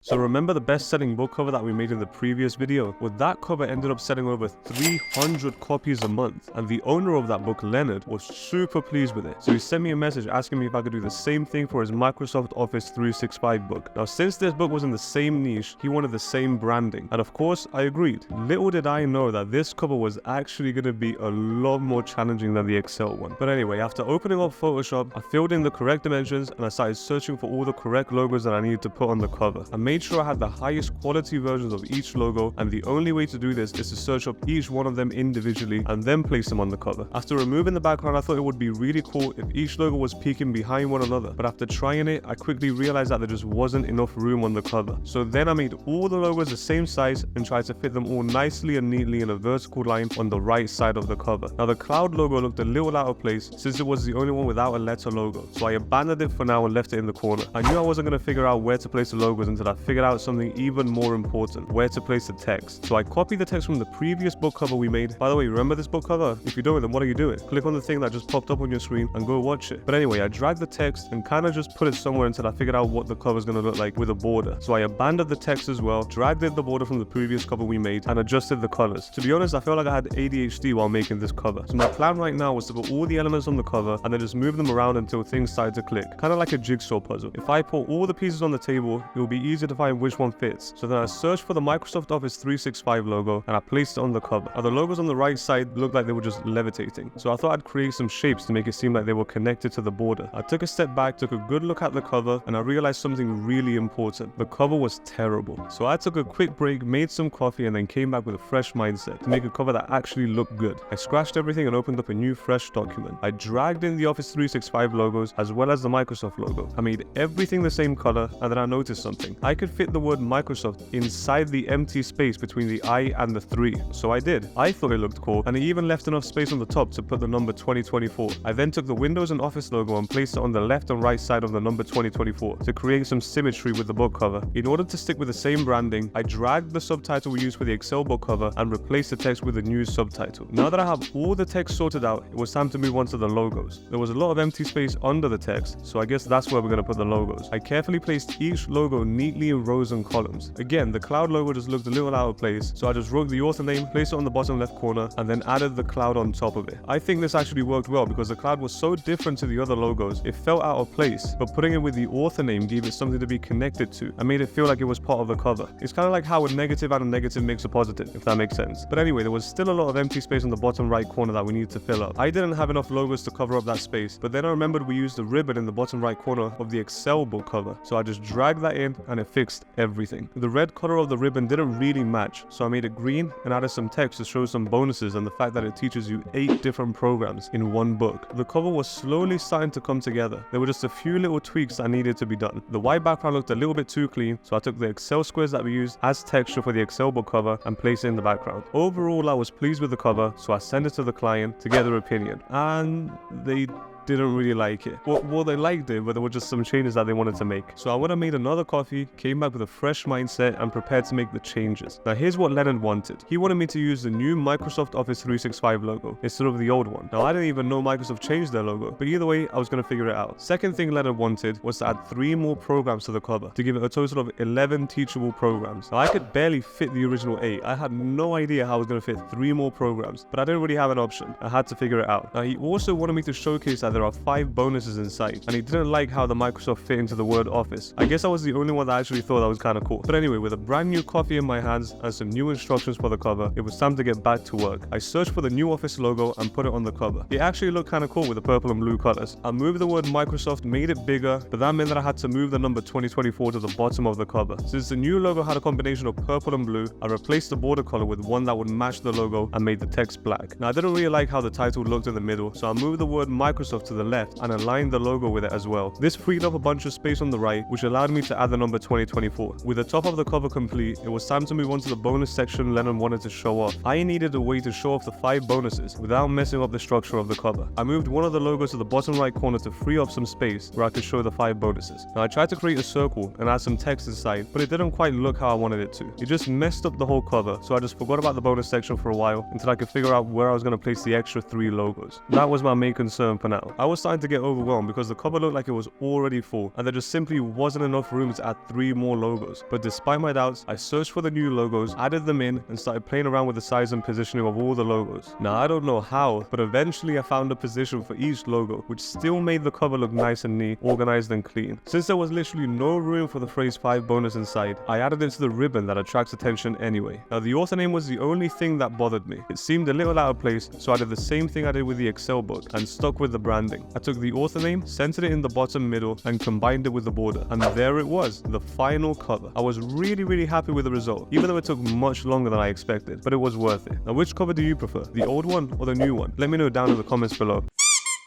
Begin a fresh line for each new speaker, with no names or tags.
So remember the best-selling book cover that we made in the previous video? Well, that cover ended up selling over 300 copies a month, and the owner of that book, Leonard, was super pleased with it. So he sent me a message asking me if I could do the same thing for his Microsoft Office 365 book. Now, since this book was in the same niche, he wanted the same branding, and of course, I agreed. Little did I know that this cover was actually going to be a lot more challenging than the Excel one. But anyway, after opening up Photoshop, I filled in the correct dimensions, and I started searching for all the correct logos that I needed to put on the cover. I made sure I had the highest quality versions of each logo, and the only way to do this is to search up each one of them individually and then place them on the cover. After removing the background, I thought it would be really cool if each logo was peeking behind one another, but after trying it, I quickly realized that there just wasn't enough room on the cover. So then I made all the logos the same size and tried to fit them all nicely and neatly in a vertical line on the right side of the cover. Now the cloud logo looked a little out of place since it was the only one without a letter logo, so I abandoned it for now and left it in the corner. I knew I wasn't going to figure out where to place the logos until I figured out something even more important: where to place the text. So I copied the text from the previous book cover we made. By the way, remember this book cover? If you don't, then what are you doing? Click on the thing that just popped up on your screen and go watch it. But anyway, I dragged the text and kind of just put it somewhere until I figured out what the cover is going to look like with a border. So I abandoned the text as well, dragged in the border from the previous cover we made, and adjusted the colors. To be honest, I felt like I had ADHD while making this cover. So my plan right now was to put all the elements on the cover and then just move them around until things started to click, kind of like a jigsaw puzzle. If I put all the pieces on the table, it will be easier to find which one fits. So then I searched for the Microsoft Office 365 logo and I placed it on the cover. Now the logos on the right side looked like they were just levitating, so I thought I'd create some shapes to make it seem like they were connected to the border. I took a step back, took a good look at the cover, and I realized something really important. The cover was terrible. So I took a quick break, made some coffee, and then came back with a fresh mindset to make a cover that actually looked good. I scratched everything and opened up a new fresh document. I dragged in the Office 365 logos as well as the Microsoft logo. I made everything the same color, and then I noticed something. I could fit the word Microsoft inside the empty space between the I and the 3, so I did. I thought it looked cool, and I even left enough space on the top to put the number 2024. I then took the Windows and Office logo and placed it on the left and right side of the number 2024 to create some symmetry with the book cover. In order to stick with the same branding, I dragged the subtitle we used for the Excel book cover and replaced the text with a new subtitle. Now that I have all the text sorted out, it was time to move on to the logos. There was a lot of empty space under the text, so I guess that's where we're going to put the logos. I carefully placed each logo neatly in rows and columns. Again, the cloud logo just looked a little out of place, so I just wrote the author name, placed it on the bottom left corner, and then added the cloud on top of it. I think this actually worked well because the cloud was so different to the other logos, it felt out of place, but putting it with the author name gave it something to be connected to and made it feel like it was part of the cover. It's kind of like how a negative and a negative makes a positive, if that makes sense. But anyway, there was still a lot of empty space on the bottom right corner that we needed to fill up. I didn't have enough logos to cover up that space, but then I remembered we used the ribbon in the bottom right corner of the Excel book cover, so I just dragged that in and it fixed everything. The red color of the ribbon didn't really match, so I made it green and added some text to show some bonuses and the fact that it teaches you 8 different programs in one book. The cover was slowly starting to come together. There were just a few little tweaks that needed to be done. The white background looked a little bit too clean, so I took the Excel squares that we used as texture for the Excel book cover and placed it in the background. Overall, I was pleased with the cover, so I sent it to the client to get their opinion, and they didn't really like it. Well, they liked it, but there were just some changes that they wanted to make. So I went and made another coffee, came back with a fresh mindset, and prepared to make the changes. Now here's what Leonard wanted. He wanted me to use the new Microsoft Office 365 logo instead of the old one. Now I didn't even know Microsoft changed their logo, but either way, I was going to figure it out. Second thing Leonard wanted was to add 3 more programs to the cover to give it a total of 11 teachable programs. Now I could barely fit the original 8. I had no idea how I was going to fit 3 more programs, but I didn't really have an option. I had to figure it out. Now he also wanted me to showcase that there are 5 bonuses inside, and he didn't like how the Microsoft fit into the word Office. I guess I was the only one that actually thought that was kind of cool. But anyway, with a brand new coffee in my hands and some new instructions for the cover, it was time to get back to work. I searched for the new Office logo and put it on the cover. It actually looked kind of cool with the purple and blue colors. I moved the word Microsoft, made it bigger, but that meant that I had to move the number 2024 to the bottom of the cover. Since the new logo had a combination of purple and blue, I replaced the border color with one that would match the logo and made the text black. Now I didn't really like how the title looked in the middle, so I moved the word Microsoft to the left and aligned the logo with it as well. This freed up a bunch of space on the right, which allowed me to add the number 2024. With the top of the cover complete, it was time to move on to the bonus section Lennon wanted to show off. I needed a way to show off the 5 bonuses without messing up the structure of the cover. I moved one of the logos to the bottom right corner to free up some space where I could show the 5 bonuses. Now I tried to create a circle and add some text inside, but it didn't quite look how I wanted it to. It just messed up the whole cover, so I just forgot about the bonus section for a while until I could figure out where I was going to place the extra 3 logos. That was my main concern for now. now. I was starting to get overwhelmed because the cover looked like it was already full and there just simply wasn't enough room to add 3 more logos. But despite my doubts, I searched for the new logos, added them in, and started playing around with the size and positioning of all the logos. Now I don't know how, but eventually I found a position for each logo, which still made the cover look nice and neat, organized and clean. Since there was literally no room for the phrase 5 bonus inside, I added it to the ribbon that attracts attention anyway. Now the author name was the only thing that bothered me. It seemed a little out of place, so I did the same thing I did with the Excel book and stuck with the branding. I took the author name, centered it in the bottom middle, and combined it with the border. And there it was, the final cover. I was really happy with the result, even though it took much longer than I expected, but it was worth it. Now which cover do you prefer? The old one or the new one? Let me know down in the comments below.